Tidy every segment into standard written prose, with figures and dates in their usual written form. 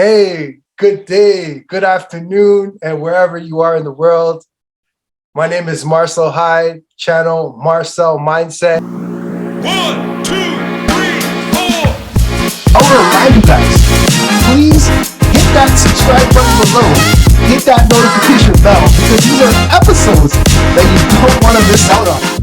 Hey, good day, good afternoon, and wherever you are in the world. My name is Marcel Hyde, channel Marcel Mindset. 1, 2, 3, 4. I want to remind you guys, please hit that subscribe button below, hit that notification bell, because these are episodes that you don't want to miss out on.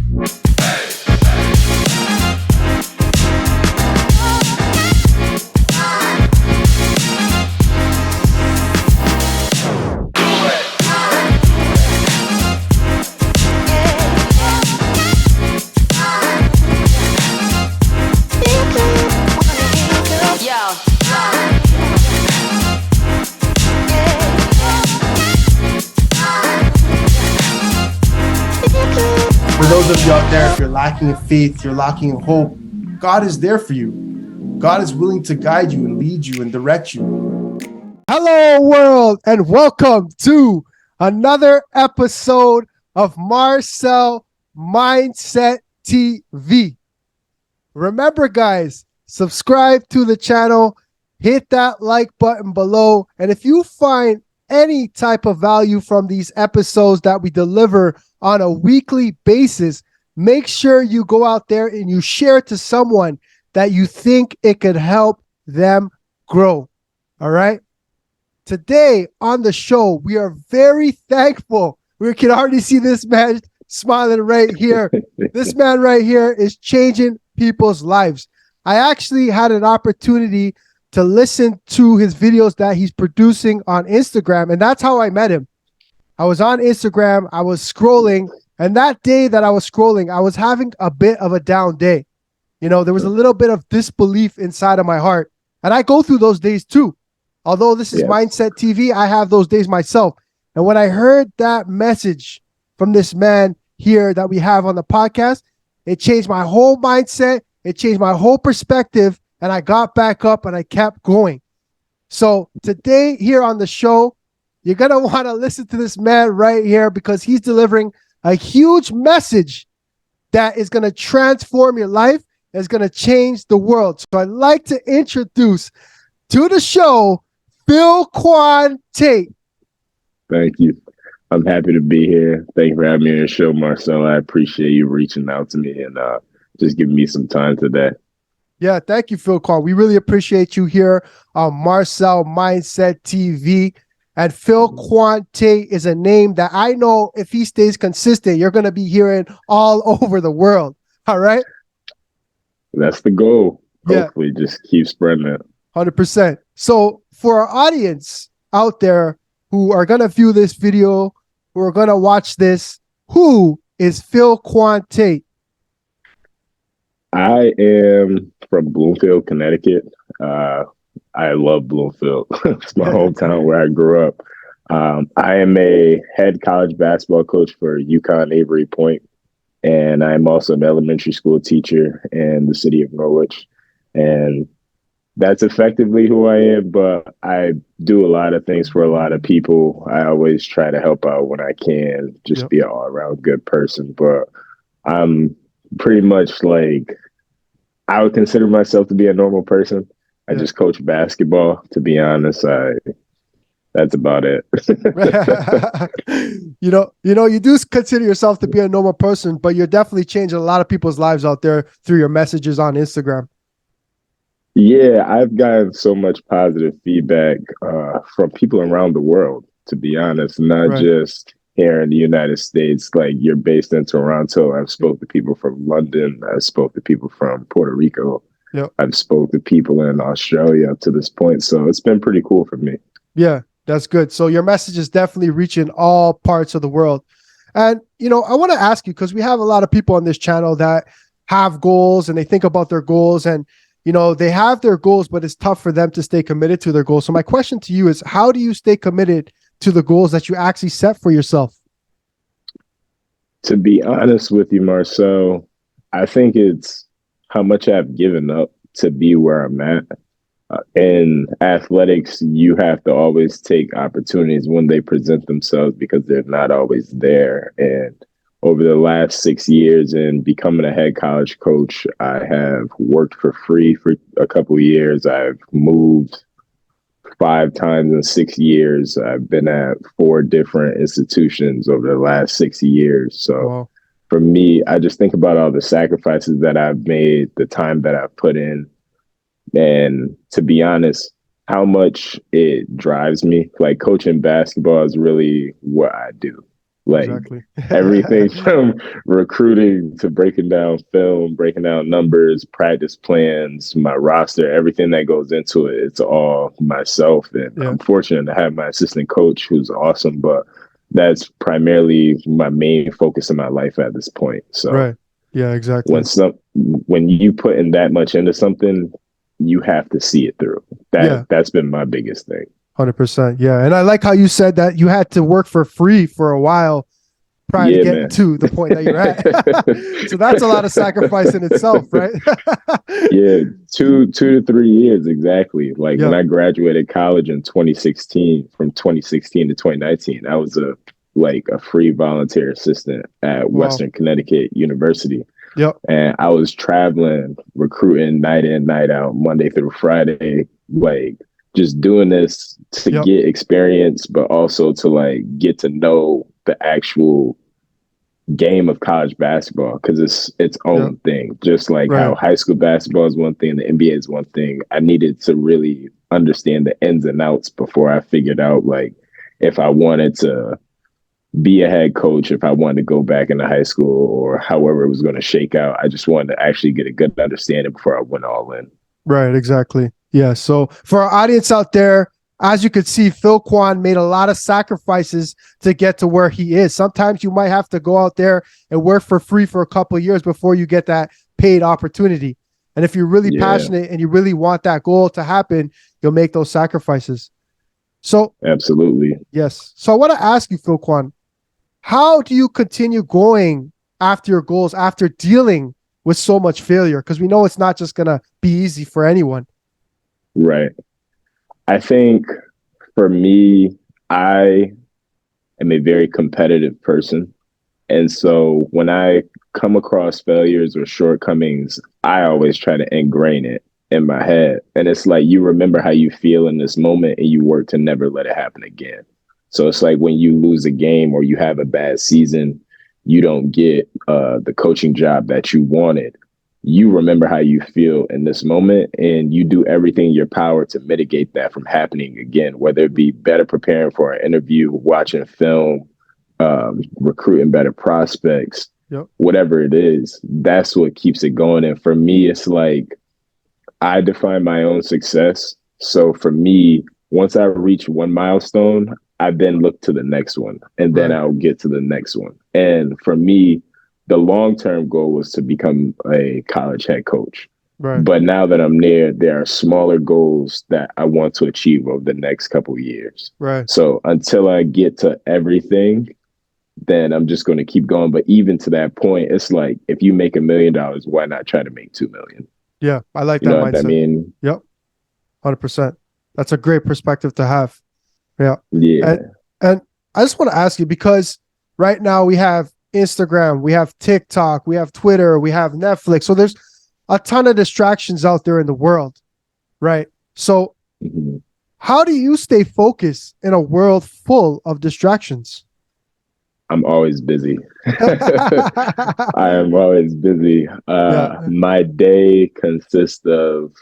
For those of you out there, if you're lacking in faith, you're lacking in hope, God is there for you. God is willing to guide you and lead you and direct you. Hello, world, and welcome to another episode of Marcel Mindset TV. Remember, guys, subscribe to the channel, hit that like button below, and if you find any type of value from these episodes that we deliver on a weekly basis, make sure you go out there and you share it to someone that you think it could help them grow. All right. Today on the show, we are very thankful. We can already see this man smiling right here. This man right here is changing people's lives. I actually had an opportunity to listen to his videos that he's producing on Instagram, and that's how I met him. I was on Instagram, I was scrolling, and that day that I was scrolling, I was having a bit of a down day. You know, there was a little bit of disbelief inside of my heart, and I go through those days too. Although this is Mindset TV, I have those days myself. And when I heard that message from this man here that we have on the podcast, it changed my whole mindset, it changed my whole perspective, and I got back up and I kept going. So today here on the show, you're going to want to listen to this man right here because he's delivering a huge message that is going to transform your life, is going to change the world. So I'd like to introduce to the show, Philkwan Tate. Thank you. I'm happy to be here. Thank you for having me on the show, Marcel. I appreciate you reaching out to me and just giving me some time today. Yeah, thank you, Philkwan. We really appreciate you here on Marcel Mindset TV. And Philkwan Tate is a name that I know if he stays consistent, you're going to be hearing all over the world. All right? That's the goal. Hopefully, just keep spreading it. 100%. So for our audience out there who are going to view this video, who are going to watch this, who is Philkwan Tate? I am from Bloomfield, Connecticut. I love Bloomfield. It's my hometown where I grew up. I am a head college basketball coach for UConn Avery Point, and I'm also an elementary school teacher in the city of Norwich. And that's effectively who I am, but I do a lot of things for a lot of people. I always try to help out when I can, just be an all-around good person. But I'm pretty much like, I would consider myself to be a normal person. I just coach basketball, to be honest. That's about it. You do consider yourself to be a normal person, but you're definitely changing a lot of people's lives out there through your messages on Instagram. Yeah, I've gotten so much positive feedback from people around the world, to be honest, not just here in the United States. Like, you're based in Toronto. I've spoke to people from London. I've spoke to people from Puerto Rico. I've spoke to people in Australia up to this point. So it's been pretty cool for me. Yeah, that's good. So your message is definitely reaching all parts of the world. And, I want to ask you, because we have a lot of people on this channel that have goals and they think about their goals and, they have their goals, but it's tough for them to stay committed to their goals. So my question to you is, how do you stay committed to the goals that you actually set for yourself? To be honest with you, Marcel, I think it's how much I've given up to be where I'm at. In athletics, you have to always take opportunities when they present themselves because they're not always there. And over the last 6 years in becoming a head college coach, I have worked for free for a couple of years. I've moved 5 times in 6 years. I've been at 4 different institutions over the last 6 years. So Wow. for me, I just think about all the sacrifices that I've made, the time that I've put in, and to be honest, how much it drives me. Like coaching basketball is really what I do. Like Exactly. everything from recruiting to breaking down film, breaking down numbers, practice plans, my roster, everything that goes into it, it's all myself. And Yeah. I'm fortunate to have my assistant coach who's awesome, but that's primarily my main focus in my life at this point. So Right. Yeah, exactly. when you put in that much into something, you have to see it through. That's been my biggest thing. 100%. Yeah. And I like how you said that you had to work for free for a while prior to getting to the point that you're at. So that's a lot of sacrifice in itself, right? Yeah, 2 to 3 years exactly. Like when I graduated college in 2016, from 2016 to 2019, I was a free volunteer assistant at Western Connecticut University. Yep. And I was traveling, recruiting night in, night out, Monday through Friday, like just doing this to get experience, but also to like get to know the actual game of college basketball, because it's its own thing. Just like how high school basketball is one thing, the NBA is one thing. I needed to really understand the ins and outs before I figured out like if I wanted to be a head coach, if I wanted to go back into high school, or however it was going to shake out. I just wanted to actually get a good understanding before I went all in. Right, exactly. Yeah. So for our audience out there, as you could see, Philkwan made a lot of sacrifices to get to where he is. Sometimes you might have to go out there and work for free for a couple of years before you get that paid opportunity. And if you're really passionate and you really want that goal to happen, you'll make those sacrifices. So absolutely. Yes. So I want to ask you, Philkwan, how do you continue going after your goals after dealing with so much failure? Because we know it's not just going to be easy for anyone. Right. I think for me, I am a very competitive person. And so when I come across failures or shortcomings, I always try to ingrain it in my head. And it's like you remember how you feel in this moment and you work to never let it happen again. So it's like when you lose a game or you have a bad season, you don't get the coaching job that you wanted. You remember how you feel in this moment and you do everything in your power to mitigate that from happening again, whether it be better preparing for an interview, watching film, recruiting better prospects, whatever it is. That's what keeps it going. And for me, it's like I define my own success. So for me, once I reach one milestone, I then look to the next one, and then I'll get to the next one. And for me, the long-term goal was to become a college head coach. Right. But now that I'm there are smaller goals that I want to achieve over the next couple of years. Right. So until I get to everything, then I'm just going to keep going. But even to that point, it's like, if you make $1 million, why not try to make 2 million? Yeah. I like that you know mindset. What I mean? Yep. 100%. That's a great perspective to have. Yeah. Yeah. And I just want to ask you, because right now we have Instagram, we have TikTok, we have Twitter, we have Netflix. So there's a ton of distractions out there in the world, right? So how do you stay focused in a world full of distractions? I'm always busy. I am always busy. My day consists of,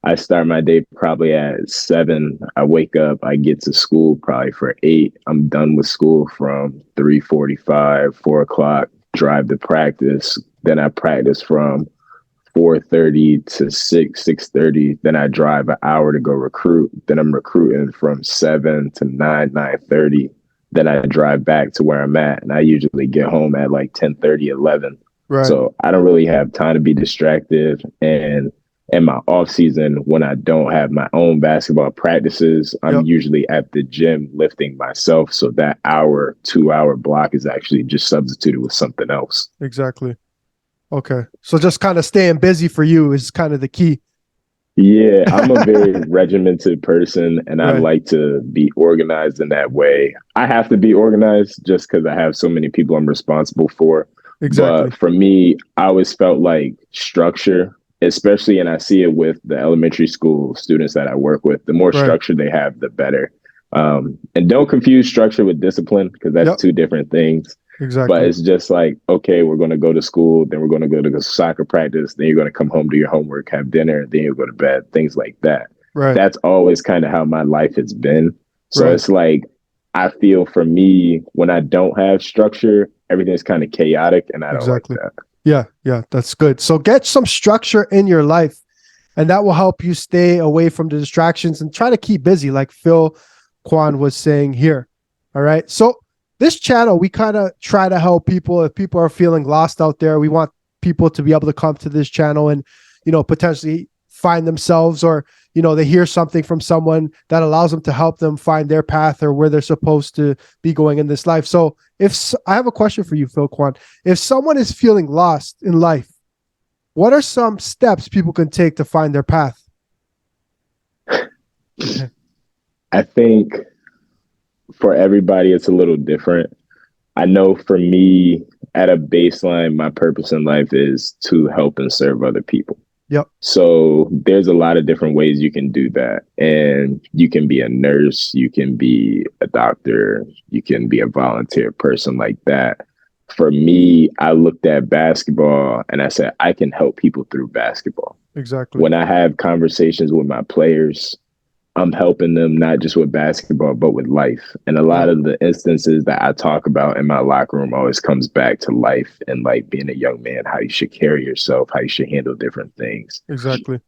I start my day probably at 7. I wake up, I get to school probably for 8. I'm done with school from 3:45, 4 o'clock, drive to practice. Then I practice from 4:30 to 6:30. Then I drive an hour to go recruit. Then I'm recruiting from 7 to 9:30. Then I drive back to where I'm at. And I usually get home at like 10:30, 11. Right. So I don't really have time to be distracted. And in my off season, when I don't have my own basketball practices, I'm usually at the gym lifting myself. So that 2-hour block is actually just substituted with something else. Exactly. Okay. So just kind of staying busy for you is kind of the key. Yeah, I'm a very regimented person, and I like to be organized in that way. I have to be organized just because I have so many people I'm responsible for. Exactly. But for me, I always felt like structure especially, and I see it with the elementary school students that I work with, the more Right. structure they have, the better. And don't confuse structure with discipline, because that's Yep. two different things. Exactly. But it's just like, okay, we're going to go to school, then we're going to go to soccer practice, then you're going to come home, do your homework, have dinner, then you go to bed, things like that. Right. That's always kind of how my life has been. So Right. it's like, I feel for me, when I don't have structure, everything's kind of chaotic, and I don't Exactly. like that. Yeah, that's good. So get some structure in your life, and that will help you stay away from the distractions and try to keep busy, like Philkwan was saying here. All right. So this channel, we kind of try to help people. If people are feeling lost out there, we want people to be able to come to this channel and, potentially find themselves, or, they hear something from someone that allows them to help them find their path or where they're supposed to be going in this life. So I have a question for you, Philkwan. If someone is feeling lost in life, what are some steps people can take to find their path? I think for everybody, it's a little different. I know for me, at a baseline, my purpose in life is to help and serve other people. Yep. So there's a lot of different ways you can do that. And you can be a nurse, you can be a doctor, you can be a volunteer person like that. For me, I looked at basketball and I said, I can help people through basketball. Exactly. When I have conversations with my players, I'm helping them not just with basketball, but with life. And a lot of the instances that I talk about in my locker room always comes back to life and like being a young man, how you should carry yourself, how you should handle different things. Exactly.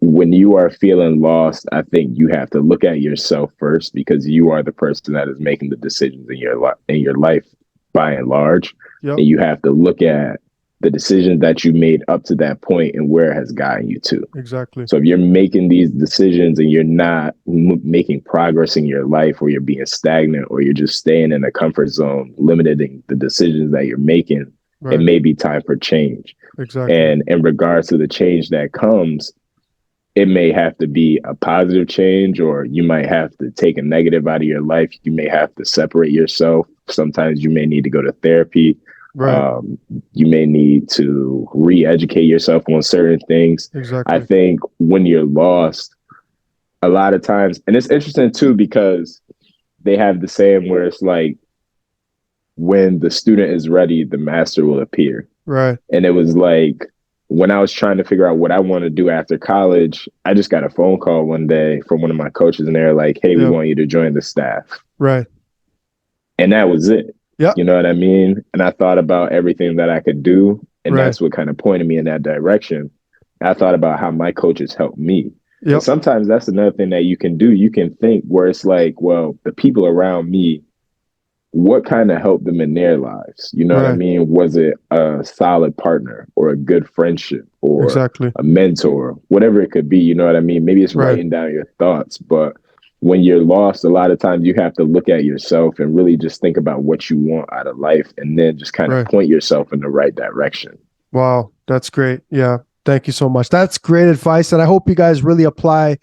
When you are feeling lost, I think you have to look at yourself first, because you are the person that is making the decisions in your life by and large. Yep. And you have to look at the decisions that you made up to that point and where it has gotten you to. Exactly. So if you're making these decisions and you're not making progress in your life, or you're being stagnant, or you're just staying in a comfort zone, limiting the decisions that you're making, Right. it may be time for change. Exactly. And in regards to the change that comes, it may have to be a positive change, or you might have to take a negative out of your life. You may have to separate yourself. Sometimes you may need to go to therapy. Right. You may need to re-educate yourself on certain things. Exactly. I think when you're lost, a lot of times, and it's interesting too, because they have the saying where it's like, when the student is ready, the master will appear. Right. And it was like, when I was trying to figure out what I want to do after college, I just got a phone call one day from one of my coaches, and they're like, hey, we want you to join the staff. Right. And that was it. Yeah. You know what I mean? And I thought about everything that I could do. And Right. that's what kind of pointed me in that direction. I thought about how my coaches helped me. Yep. And sometimes that's another thing that you can do. You can think where it's like, well, the people around me, what kind of helped them in their lives? You know what I Right. mean? Was it a solid partner, or a good friendship, or Exactly. a mentor, whatever it could be? You know what I mean? Maybe it's Right. writing down your thoughts, but when you're lost, a lot of times you have to look at yourself and really just think about what you want out of life, and then just kind of Right. point yourself in the right direction. Wow, that's great. Yeah, thank you so much. That's great advice, and I hope you guys really apply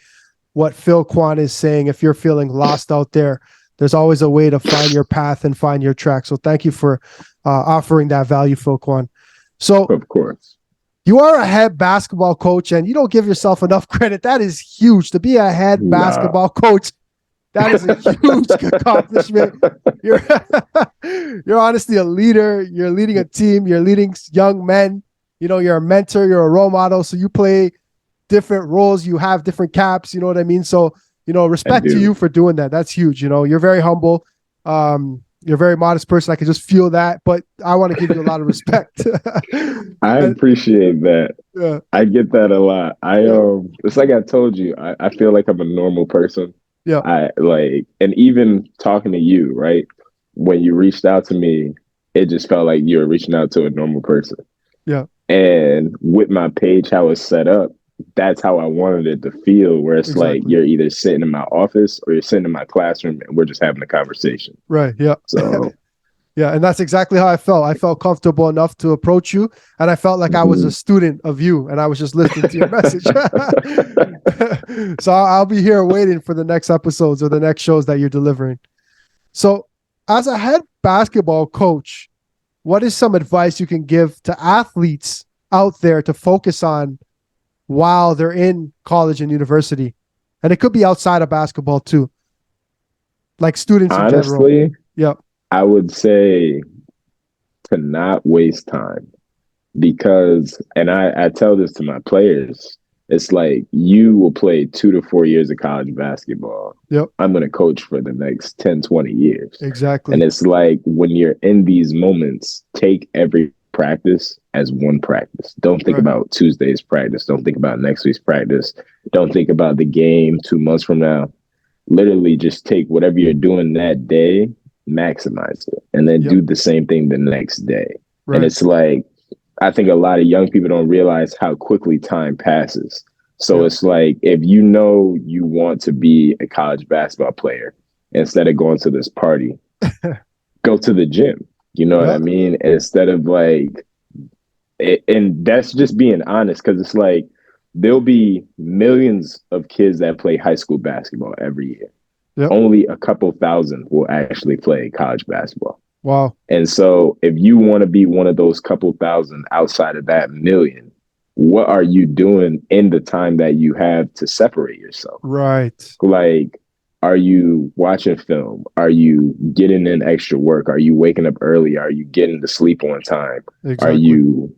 what Philkwan is saying. If you're feeling lost out there, there's always a way to find your path and find your track. So thank you for offering that value, Philkwan. So Of course. you are a head basketball coach, and you don't give yourself enough credit. That is huge. To be a head basketball coach, that is a huge accomplishment. You're honestly a leader. You're leading a team. You're leading young men. You're a mentor. You're a role model. So you play different roles. You have different caps. You know what I mean? So, respect to you for doing that. That's huge. You're very humble. You're a very modest person. I can just feel that, but I want to give you a lot of respect. I appreciate that. Yeah. I get that a lot. It's like I told you, I feel like I'm a normal person. Yeah. And even talking to you, right? When you reached out to me, it just felt like you were reaching out to a normal person. Yeah. And with my page, how it's set up, that's how I wanted it to feel, where it's like you're either sitting in my office or you're sitting in my classroom and we're just having a conversation. Right. Yeah. So yeah. And that's exactly how I felt. I felt comfortable enough to approach you, and I felt like I was a student of you, and I was just listening to your message. So I'll be here waiting for the next episodes or the next shows that you're delivering. So as a head basketball coach, what is some advice you can give to athletes out there to focus on while they're in college and university? And it could be outside of basketball too, like students in general. Honestly, Yep. I would say to not waste time because, and I tell this to my players, it's like you will play 2 to 4 years of college basketball. Yep. I'm going to coach for the next 10, 20 years. Exactly. And it's like when you're in these moments, take every practice as one practice. Don't think about Tuesday's practice. Don't think about next week's practice. Don't think about the game 2 months from now. Literally just take whatever you're doing that day, maximize it, and then do the same thing the next day. And it's like, I think a lot of young people don't realize how quickly time passes. So it's like, if you know you want to be a college basketball player, instead of going to this party, go to the gym. You know what I mean? Instead of like, and that's just being honest, because it's like, there'll be millions of kids that play high school basketball every year. Yep. Only a couple thousand will actually play college basketball. Wow. And so if you want to be one of those couple thousand outside of that million, what are you doing in the time that you have to separate yourself? Right. Like, are you watching film? Are you getting in extra work? Are you waking up early? Are you getting to sleep on time? Exactly. Are you,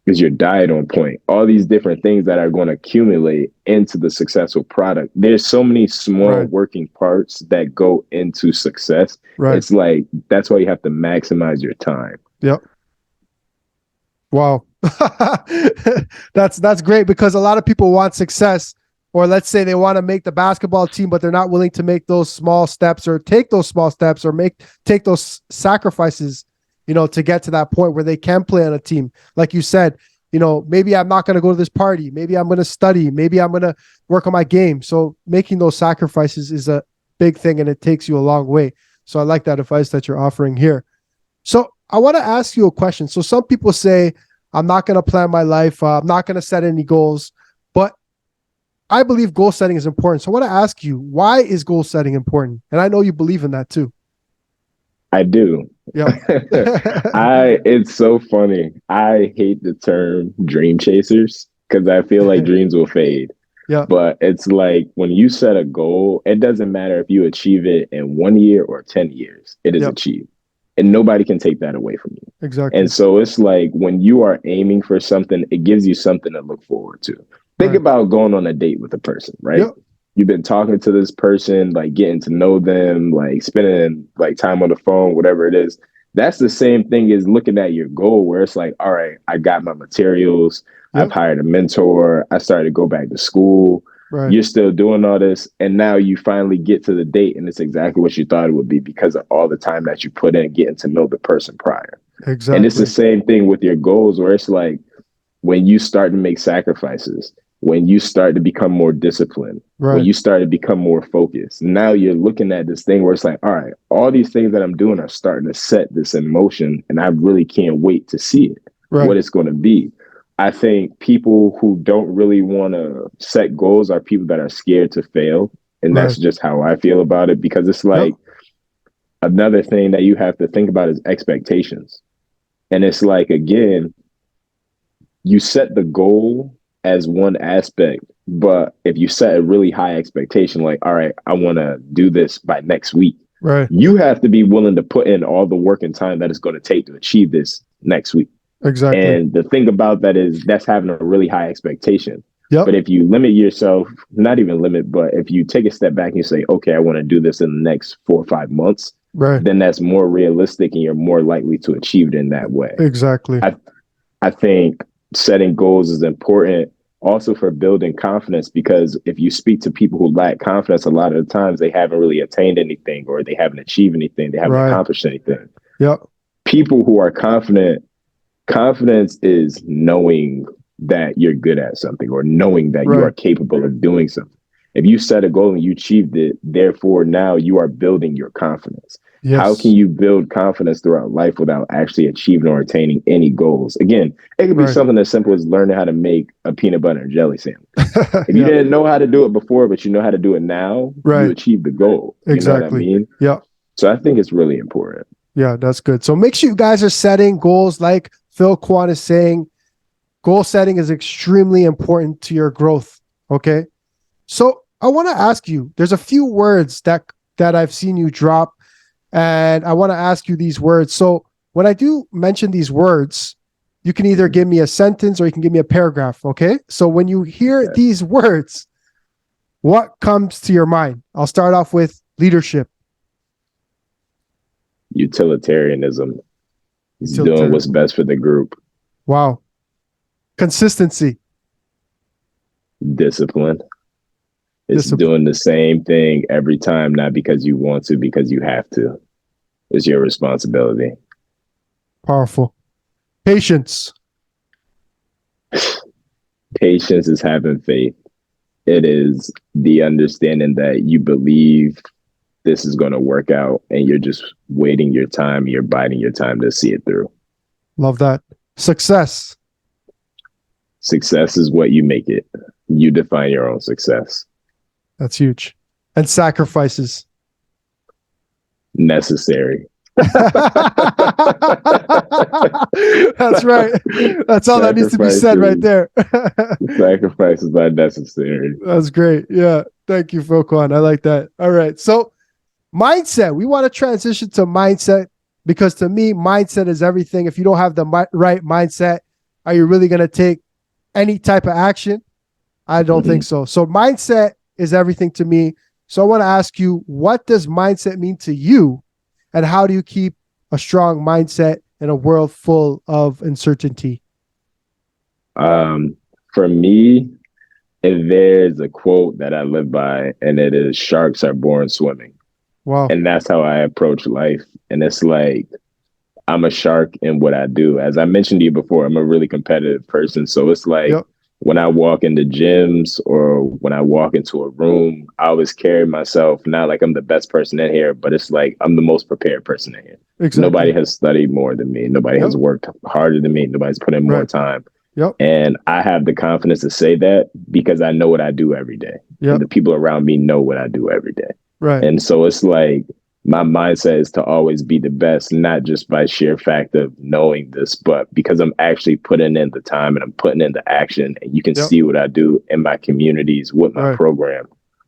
is your diet on point? All these different things that are going to accumulate into the successful product. There's so many small working parts that go into success. It's like, that's why you have to maximize your time. Yep. Wow. That's great, because a lot of people want success, or let's say they want to make the basketball team, but they're not willing to make those small steps or take those small steps or take those sacrifices, to get to that point where they can play on a team. Like you said, maybe I'm not going to go to this party. Maybe I'm going to study. Maybe I'm going to work on my game. So making those sacrifices is a big thing, and it takes you a long way. So I like that advice that you're offering here. So I want to ask you a question. So some people say, I'm not going to plan my life. I'm not going to set any goals, but I believe goal setting is important. So I want to ask you, why is goal setting important? And I know you believe in that too. I do. Yeah. It's so funny. I hate the term dream chasers because I feel like dreams will fade. Yeah. But it's like, when you set a goal, it doesn't matter if you achieve it in 1 year or 10 years, it is achieved. And nobody can take that away from you. Exactly. And so it's like, when you are aiming for something, it gives you something to look forward to. Think about going on a date with a person, right? Yep. You've been talking to this person, like getting to know them, like spending like time on the phone, whatever it is. That's the same thing as looking at your goal, where it's like, all right, I got my materials. Yep. I've hired a mentor. I started to go back to school. Right. You're still doing all this. And now you finally get to the date, and it's exactly what you thought it would be because of all the time that you put in getting to know the person prior. Exactly. And it's the same thing with your goals, where it's like, when you start to make sacrifices, when you start to become more disciplined, when you start to become more focused, now you're looking at this thing where it's like, all right, all these things that I'm doing are starting to set this in motion, and I really can't wait to see it, what it's going to be. I think people who don't really want to set goals are people that are scared to fail. And that's just how I feel about it, because it's like, another thing that you have to think about is expectations. And it's like, again, you set the goal as one aspect, but if you set a really high expectation, like, all right, I want to do this by next week, you have to be willing to put in all the work and time that it's going to take to achieve this next week. Exactly. And the thing about that is that's having a really high expectation. Yep. But if you limit yourself, not even limit, but if you take a step back and you say, okay, I want to do this in the next 4 or 5 months, then that's more realistic, and you're more likely to achieve it in that way. Exactly. I think setting goals is important also for building confidence, because if you speak to people who lack confidence, a lot of the times they haven't really attained anything, or they haven't achieved anything. They haven't accomplished anything. Yep. People who are confident, confidence is knowing that you're good at something, or knowing that you are capable of doing something. If you set a goal and you achieved it, therefore now you are building your confidence. Yes. How can you build confidence throughout life without actually achieving or attaining any goals? Again, it could be something as simple as learning how to make a peanut butter and jelly sandwich. If you didn't know how to do it before, but you know how to do it now, you achieve the goal. Exactly. You know what I mean? Yeah. So I think it's really important. Yeah, that's good. So make sure you guys are setting goals like Philkwan is saying. Goal setting is extremely important to your growth. Okay. So I want to ask you, there's a few words that I've seen you drop, and I want to ask you these words. So when I do mention these words, you can either give me a sentence or you can give me a paragraph. Okay. So when you hear these words, what comes to your mind? I'll start off with leadership. Utilitarianism. Doing what's best for the group. Wow. Consistency. Discipline. It's doing the same thing every time, not because you want to, because you have to. It's your responsibility. Powerful. Patience. Patience is having faith. It is the understanding that you believe this is going to work out and you're just waiting your time, you're biding your time to see it through. Love that. Success. Success is what you make it. You define your own success. That's huge. And sacrifices. Necessary. That's right. That's all that needs to be said right there. Sacrifices are necessary. That's great. Yeah. Thank you, Philkwan. I like that. All right. So mindset. We want to transition to mindset because to me, mindset is everything. If you don't have the right mindset, are you really going to take any type of action? I don't think so. So mindset is everything to me. So I want to ask you, what does mindset mean to you? And how do you keep a strong mindset in a world full of uncertainty? For me, if there's a quote that I live by, and it is sharks are born swimming. Wow. And that's how I approach life. And it's like, I'm a shark in what I do. As I mentioned to you before, I'm a really competitive person. So it's like, when I walk into gyms or when I walk into a room, I always carry myself, not like I'm the best person in here, but it's like I'm the most prepared person in here. Exactly. Nobody has studied more than me. Nobody has worked harder than me. Nobody's put in more time. And I have the confidence to say that because I know what I do every day. And the people around me know what I do every day. And so it's like, my mindset is to always be the best, not just by sheer fact of knowing this, but because I'm actually putting in the time and I'm putting in the action, and you can see what I do in my communities with my program,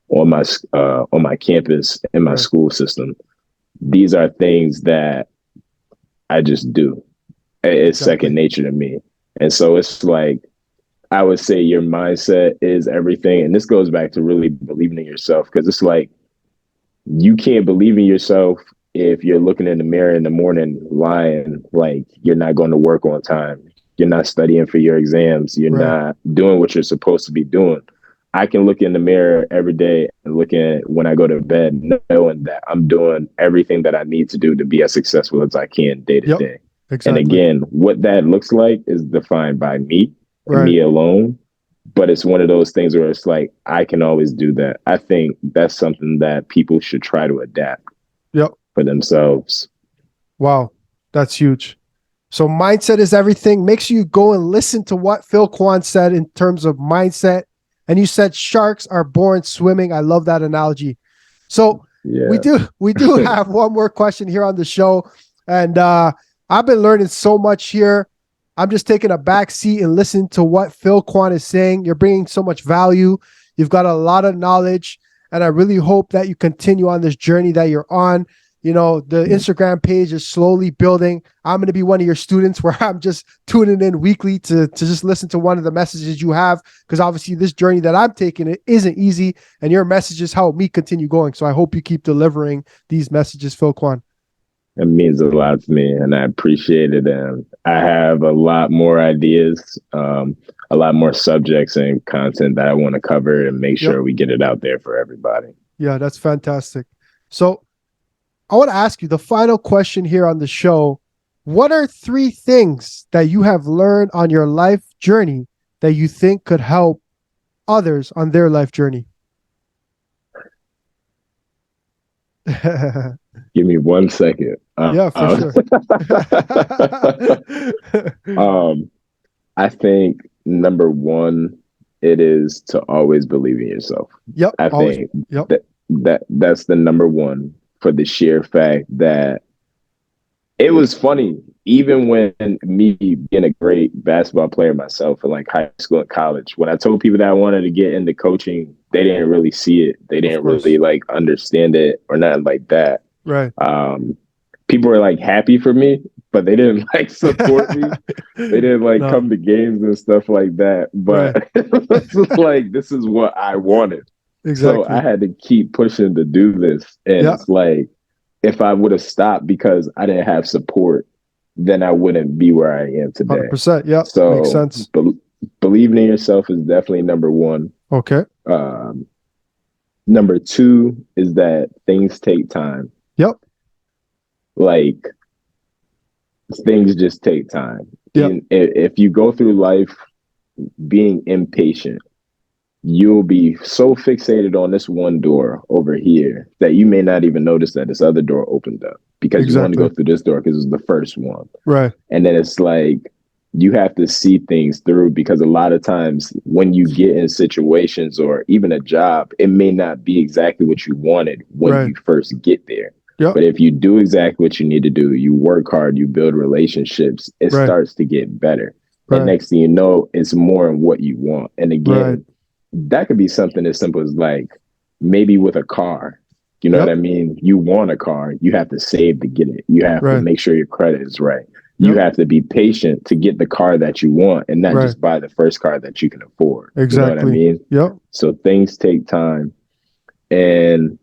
on my campus, in my school system. These are things that I just do. It's second nature to me. And so it's like, I would say your mindset is everything. And this goes back to really believing in yourself, because it's like, you can't believe in yourself if you're looking in the mirror in the morning lying, like you're not going to work on time. You're not studying for your exams. You're not doing what you're supposed to be doing. I can look in the mirror every day and look at when I go to bed, knowing that I'm doing everything that I need to do to be as successful as I can day to day. Exactly. And again, what that looks like is defined by me, and me alone. But it's one of those things where it's like, I can always do that. I think that's something that people should try to adapt for themselves. Wow, that's huge. So mindset is everything. Make sure you go and listen to what Philkwan said in terms of mindset. And you said sharks are born swimming. I love that analogy. So we do have one more question here on the show. And I've been learning so much here. I'm just taking a back seat and listening to what Philkwan is saying. You're bringing so much value. You've got a lot of knowledge, and I really hope that you continue on this journey that you're on. You know, the Instagram page is slowly building. I'm going to be one of your students where I'm just tuning in weekly to just listen to one of the messages you have, because obviously this journey that I'm taking, it isn't easy, and your messages help me continue going. So I hope you keep delivering these messages, Philkwan. It means a lot to me, and I appreciate it. And I have a lot more ideas, a lot more subjects and content that I want to cover and make sure we get it out there for everybody. Yeah, that's fantastic. So I want to ask you the final question here on the show. What are 3 things that you have learned on your life journey that you think could help others on their life journey? Give me 1 second. For sure. I think number 1, it is to always believe in yourself. I think that's the number 1, for the sheer fact that it was funny, even when me being a great basketball player myself in like high school and college, when I told people that I wanted to get into coaching, they didn't really see it. They didn't really like understand it or nothing like that. Right. People were like happy for me, but they didn't like support me. They didn't like come to games and stuff like that. But it was like, this is what I wanted. Exactly. So I had to keep pushing to do this. And it's like, if I would have stopped because I didn't have support, then I wouldn't be where I am today. 100%. Yeah. So makes sense. Believing in yourself is definitely number one. Okay. Number two is that things take time. Yep. Like, things just take time. Yep. If you go through life being impatient, you'll be so fixated on this one door over here that you may not even notice that this other door opened up because you want to go through this door because it was the first one. Right. And then it's like, you have to see things through, because a lot of times when you get in situations or even a job, it may not be exactly what you wanted when you first get there. Yep. But if you do exactly what you need to do, you work hard, you build relationships, it starts to get better. And next thing you know, it's more in what you want. And again, that could be something as simple as like maybe with a car. You know what I mean? You want a car, you have to save to get it. You have to make sure your credit is right. You have to be patient to get the car that you want and not just buy the first car that you can afford. Exactly. You know what I mean? Yep. So things take time. And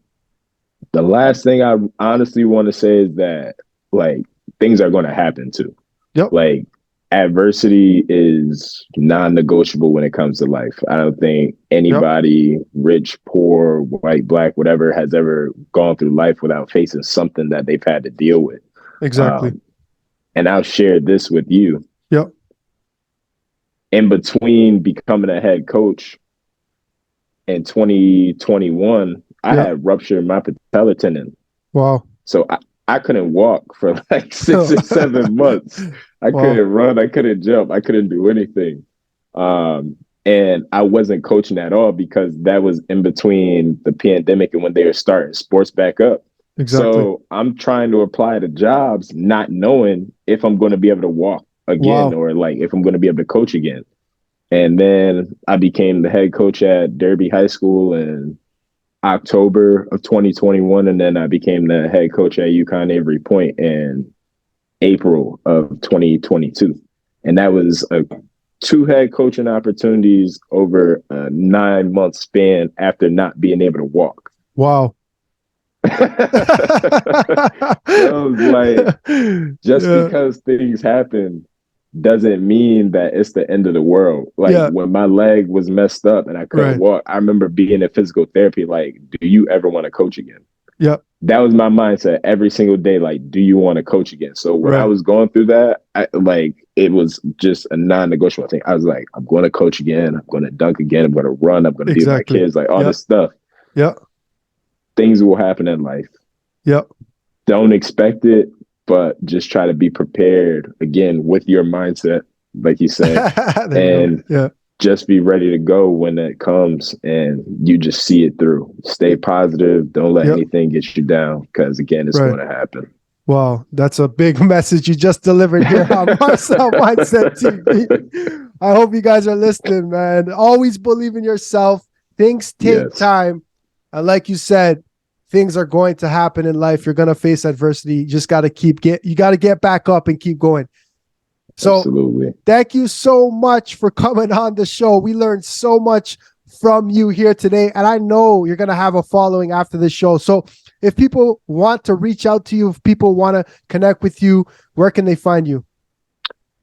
the last thing I honestly want to say is that like things are going to happen too. Yep. Like adversity is non-negotiable when it comes to life. I don't think anybody, rich, poor, white, black, whatever, has ever gone through life without facing something that they've had to deal with. Exactly. And I'll share this with you. Yep. In between becoming a head coach in 2021, I had ruptured my patellar tendon. Wow. So I couldn't walk for like 6 or 7 months. I couldn't run. I couldn't jump. I couldn't do anything. And I wasn't coaching at all because that was in between the pandemic and when they were starting sports back up. Exactly. So I'm trying to apply to jobs, not knowing if I'm going to be able to walk again or like if I'm going to be able to coach again. And then I became the head coach at Derby High School in October of 2021. And then I became the head coach at UConn Avery Point in April of 2022. And that was 2 head coaching opportunities over a 9-month span after not being able to walk. Wow. So like, just because things happen doesn't mean that it's the end of the world. Like when my leg was messed up and I couldn't walk, I remember being in physical therapy like, do you ever want to coach again? Yep. That was my mindset every single day. Like, do you want to coach again? So when I was going through that, it was just a non-negotiable thing. I was like, I'm going to coach again. I'm going to dunk again. I'm going to run. I'm going to be with my kids, like all this stuff. Yep. Things will happen in life. Yep. Don't expect it, but just try to be prepared again with your mindset, like you said, and just be ready to go when it comes, and you just see it through. Stay positive. Don't let anything get you down, because again, it's going to happen. Wow, that's a big message you just delivered here on Marcel Mindset TV. I hope you guys are listening, man. Always believe in yourself. Things take time. And like you said, things are going to happen in life. You're going to face adversity. You just got to get back up and keep going. So absolutely. Thank you so much for coming on the show. We learned so much from you here today, and I know you're going to have a following after the show. So if people want to reach out to you, if people want to connect with you, where can they find you?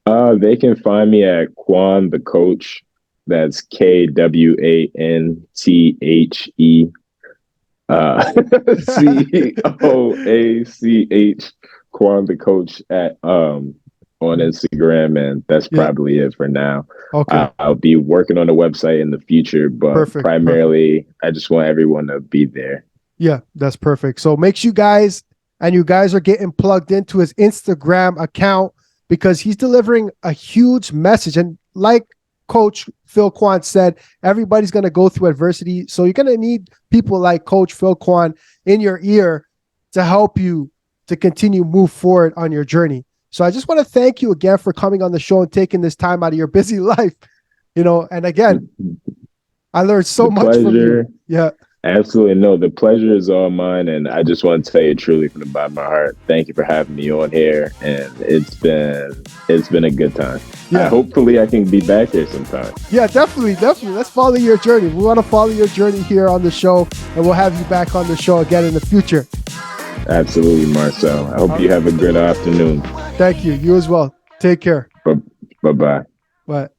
They can find me at Kwan the Coach. That's KWANTHE. COACH, Kwan the Coach on Instagram, and that's probably it for now. Okay. I'll be working on the website in the future, but primarily I just want everyone to be there. Yeah, that's perfect. So make sure you guys are getting plugged into his Instagram account, because he's delivering a huge message. And like Coach Philkwan said, everybody's going to go through adversity. So you're going to need people like Coach Philkwan in your ear to help you to continue move forward on your journey. So I just want to thank you again for coming on the show and taking this time out of your busy life. And again, I learned so much from you. Yeah. Absolutely. No, the pleasure is all mine. And I just want to tell you truly from the bottom of my heart, thank you for having me on here. And it's been a good time. Yeah. Hopefully I can be back here sometime. Yeah, definitely. Let's follow your journey. We want to follow your journey here on the show, and we'll have you back on the show again in the future. Absolutely, Marcel. I hope you have a good afternoon. Thank you. You as well. Take care. Bye-bye. Bye.